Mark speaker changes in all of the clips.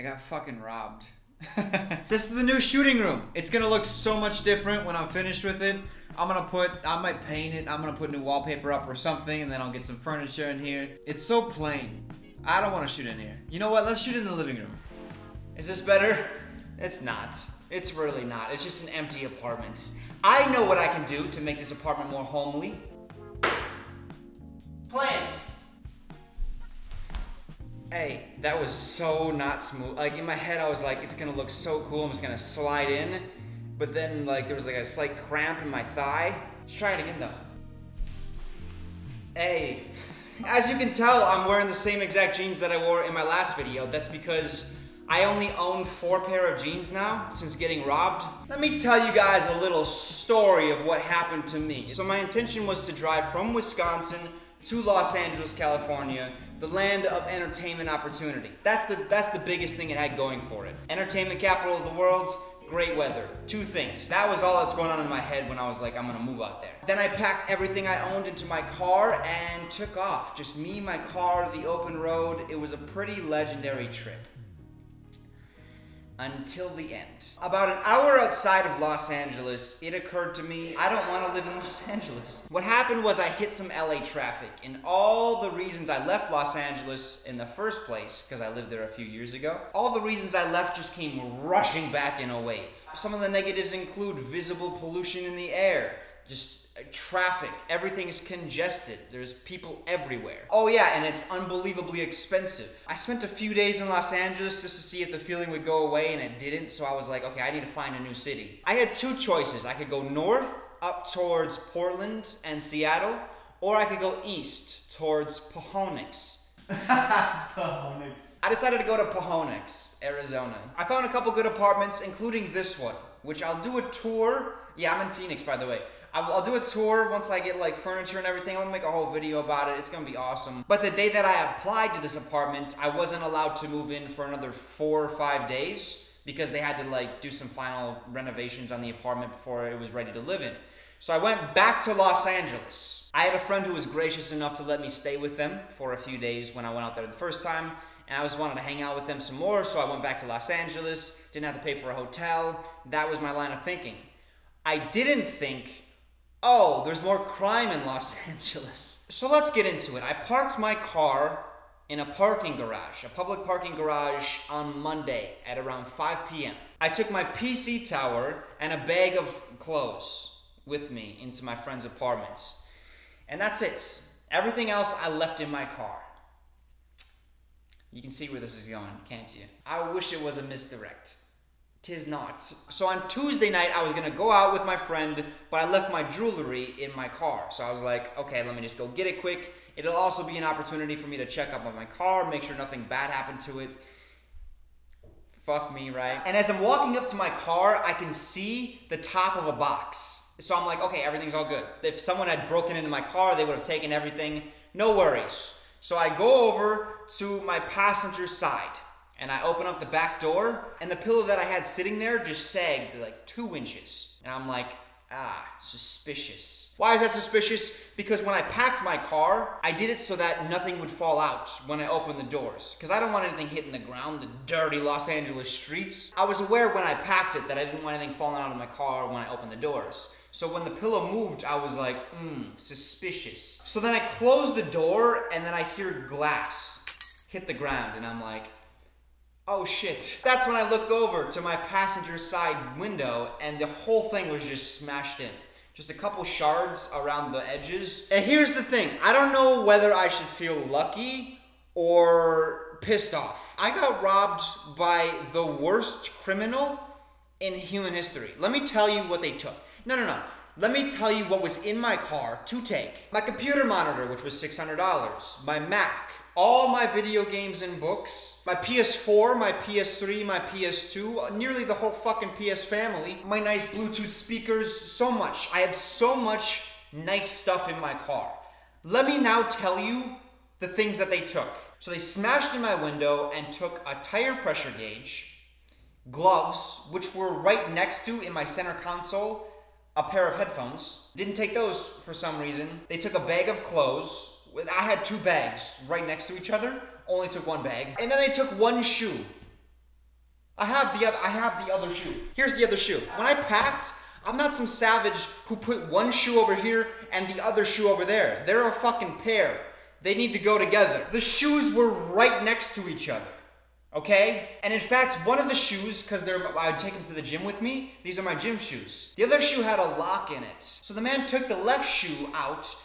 Speaker 1: I got fucking robbed. This is the new shooting room. It's gonna look so much different when I'm finished with it. I might paint it, I'm gonna put new wallpaper up or something, and then I'll get some furniture in here. It's so plain. I don't wanna shoot in here. You know what, let's shoot in the living room. Is this better? It's not. It's really not. It's just an empty apartment. I know what I can do to make this apartment more homely. Plants. Hey, that was so not smooth. Like in my head, I was like, it's gonna look so cool. I'm just gonna slide in. But then like there was like a slight cramp in my thigh. Let's try it again though. Hey, as you can tell, I'm wearing the same exact jeans that I wore in my last video. That's because I only own 4 pair of jeans now since getting robbed. Let me tell you guys a little story of what happened to me. So my intention was to drive from Wisconsin to Los Angeles, California, the land of entertainment opportunity. That's the biggest thing it had going for it. Entertainment capital of the world, great weather. 2 things. That was all that's going on in my head when I was like, I'm gonna move out there. Then I packed everything I owned into my car and took off. Just me, my car, the open road. It was a pretty legendary trip. Until the end. About an hour outside of Los Angeles, it occurred to me, I don't want to live in Los Angeles. What happened was I hit some LA traffic, and all the reasons I left Los Angeles in the first place, because I lived there a few years ago, all the reasons I left just came rushing back in a wave. Some of the negatives include visible pollution in the air, just traffic, everything is congested, there's people everywhere. Oh yeah, and it's unbelievably expensive. I spent a few days in Los Angeles just to see if the feeling would go away, and it didn't, so I was like, okay, I need to find a new city. I had 2 choices. I could go north, up towards Portland and Seattle, or I could go east, towards Pahonix. Pahonix. I decided to go to Pahonix, Arizona. I found a couple good apartments, including this one, which I'll do a tour. Yeah, I'm in Phoenix, by the way. I'll do a tour once I get like furniture and everything. I'm gonna make a whole video about it. It's gonna be awesome. But the day that I applied to this apartment, I wasn't allowed to move in for another 4 or 5 days because they had to like do some final renovations on the apartment before it was ready to live in. So I went back to Los Angeles. I had a friend who was gracious enough to let me stay with them for a few days when I went out there the first time. And I just wanted to hang out with them some more, so I went back to Los Angeles. Didn't have to pay for a hotel. That was my line of thinking. I didn't think, oh, there's more crime in Los Angeles. So let's get into it. I parked my car in a parking garage, a public parking garage on Monday at around 5 p.m. I took my PC tower and a bag of clothes with me into my friend's apartment. And that's it. Everything else I left in my car. You can see where this is going, can't you? I wish it was a misdirect. 'Tis not. So on Tuesday night, I was gonna go out with my friend, but I left my jewelry in my car. So I was like, okay, let me just go get it quick. It'll also be an opportunity for me to check up on my car, make sure nothing bad happened to it. Fuck me, right? And as I'm walking up to my car, I can see the top of a box. So I'm like, okay, everything's all good. If someone had broken into my car, they would have taken everything. No worries. So I go over to my passenger side. And I open up the back door, and the pillow that I had sitting there just sagged like 2 inches. And I'm like, suspicious. Why is that suspicious? Because when I packed my car, I did it so that nothing would fall out when I opened the doors. Because I don't want anything hitting the ground, the dirty Los Angeles streets. I was aware when I packed it that I didn't want anything falling out of my car when I opened the doors. So when the pillow moved, I was like, suspicious. So then I closed the door, and then I hear glass hit the ground, and I'm like, oh shit. That's when I look over to my passenger side window and the whole thing was just smashed in. Just a couple shards around the edges. And here's the thing, I don't know whether I should feel lucky or pissed off. I got robbed by the worst criminal in human history. Let me tell you what they took. No. Let me tell you what was in my car to take. My computer monitor, which was $600. My Mac, all my video games and books, my PS4, my PS3, my PS2, nearly the whole fucking PS family, my nice Bluetooth speakers, so much. I had so much nice stuff in my car. Let me now tell you the things that they took. So they smashed in my window and took a tire pressure gauge, gloves, which were right next to, in my center console, a pair of headphones. Didn't take those for some reason. They took a bag of clothes. I had 2 bags right next to each other. Only took 1 bag. And then they took 1 shoe. I have the other shoe. Here's the other shoe. When I packed, I'm not some savage who put one shoe over here and the other shoe over there. They're a fucking pair. They need to go together. The shoes were right next to each other. Okay? And in fact, one of the shoes, because I would take them to the gym with me, these are my gym shoes. The other shoe had a lock in it. So the man took the left shoe out,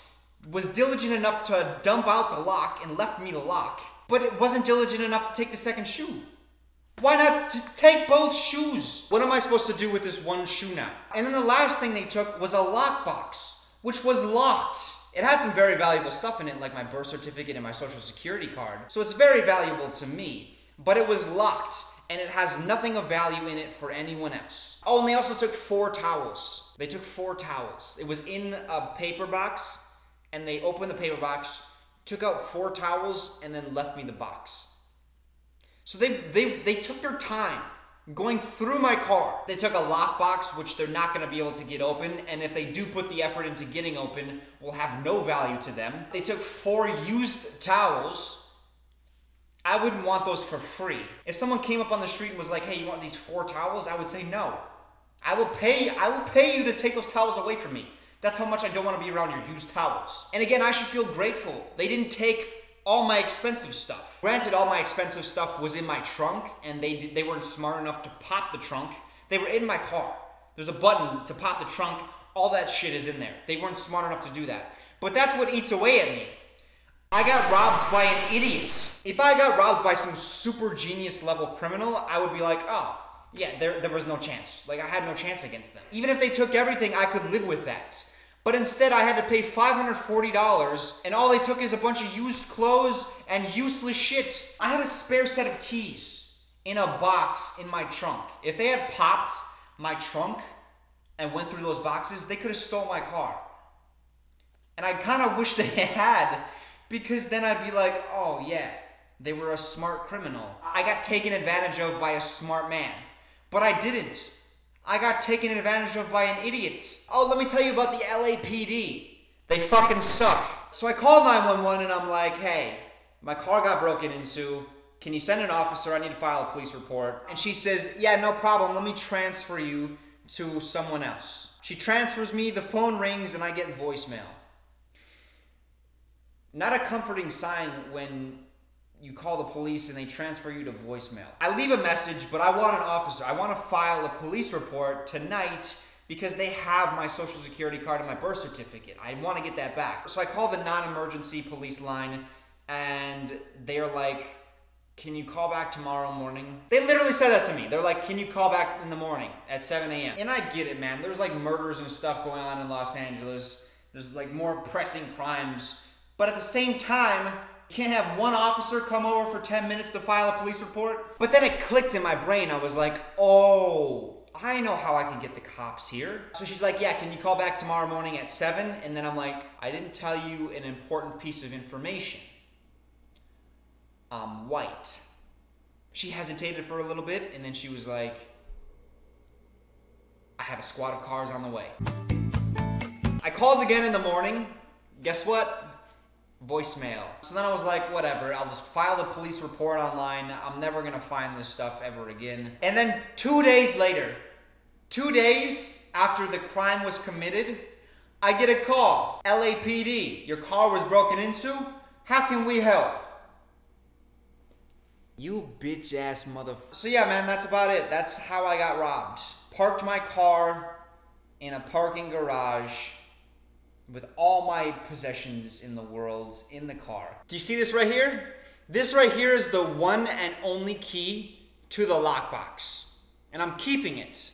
Speaker 1: was diligent enough to dump out the lock and left me the lock, but it wasn't diligent enough to take the second shoe. Why not take both shoes? What am I supposed to do with this one shoe now? And then the last thing they took was a lockbox, which was locked. It had some very valuable stuff in it, like my birth certificate and my social security card. So it's very valuable to me. But it was locked, and it has nothing of value in it for anyone else. Oh, and they also took 4 towels. They took 4 towels. It was in a paper box, and they opened the paper box, took out 4 towels, and then left me the box. So they took their time going through my car. They took a lockbox, which they're not going to be able to get open, and if they do put the effort into getting open, will have no value to them. They took 4 used towels. I wouldn't want those for free. If someone came up on the street and was like, hey, you want these 4 towels? I would say no. I will pay you to take those towels away from me. That's how much I don't want to be around your used towels. And again, I should feel grateful. They didn't take all my expensive stuff. Granted, all my expensive stuff was in my trunk, and they weren't smart enough to pop the trunk. They were in my car. There's a button to pop the trunk. All that shit is in there. They weren't smart enough to do that. But that's what eats away at me. I got robbed by an idiot. If I got robbed by some super genius level criminal, I would be like, oh, yeah, there was no chance. Like, I had no chance against them. Even if they took everything, I could live with that. But instead, I had to pay $540, and all they took is a bunch of used clothes and useless shit. I had a spare set of keys in a box in my trunk. If they had popped my trunk and went through those boxes, they could have stole my car. And I kind of wish they had, because then I'd be like, oh yeah, they were a smart criminal. I got taken advantage of by a smart man. But I didn't. I got taken advantage of by an idiot. Oh, let me tell you about the LAPD. They fucking suck. So I called 911 and I'm like, hey, my car got broken into. Can you send an officer? I need to file a police report. And she says, yeah, no problem. Let me transfer you to someone else. She transfers me, the phone rings, and I get voicemail. Not a comforting sign when you call the police and they transfer you to voicemail. I leave a message, but I want an officer. I want to file a police report tonight because they have my social security card and my birth certificate. I want to get that back. So I call the non-emergency police line and they're like, can you call back tomorrow morning? They literally said that to me. They're like, can you call back in the morning at 7 a.m.? And I get it, man. There's like murders and stuff going on in Los Angeles. There's like more pressing crimes. But at the same time, you can't have one officer come over for 10 minutes to file a police report. But then it clicked in my brain. I was like, oh, I know how I can get the cops here. So she's like, yeah, can you call back tomorrow morning at 7? And then I'm like, I didn't tell you an important piece of information. I'm white. She hesitated for a little bit, and then she was like, I have a squad of cars on the way. I called again in the morning. Guess what? Voicemail. So then I was like, whatever, I'll just file the police report online. I'm never gonna find this stuff ever again. And then 2 days later, 2 days after the crime was committed, I get a call. LAPD, your car was broken into. How can we help? You bitch ass motherfucker. So yeah, man, that's about it. That's how I got robbed. Parked my car in a parking garage with all my possessions in the world in the car. Do you see this right here? This right here is the one and only key to the lockbox. And I'm keeping it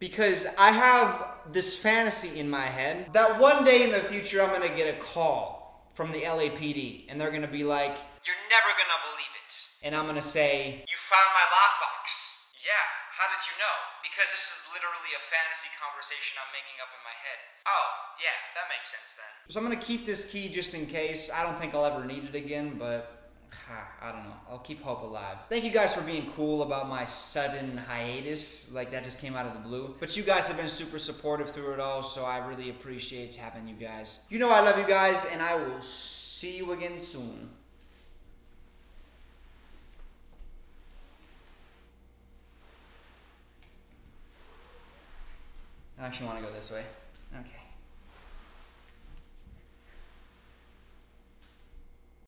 Speaker 1: because I have this fantasy in my head that one day in the future I'm gonna get a call from the LAPD and they're gonna be like, you're never gonna believe it. And I'm gonna say, you found my lockbox. Yeah, how did you know? Because this is literally a fantasy conversation I'm making up in my head. Oh, yeah, that makes sense then. So I'm gonna keep this key just in case. I don't think I'll ever need it again, but I don't know. I'll keep hope alive. Thank you guys for being cool about my sudden hiatus. Like, that just came out of the blue. But you guys have been super supportive through it all, so I really appreciate having you guys. You know I love you guys, and I will see you again soon. I actually want to go this way. Okay.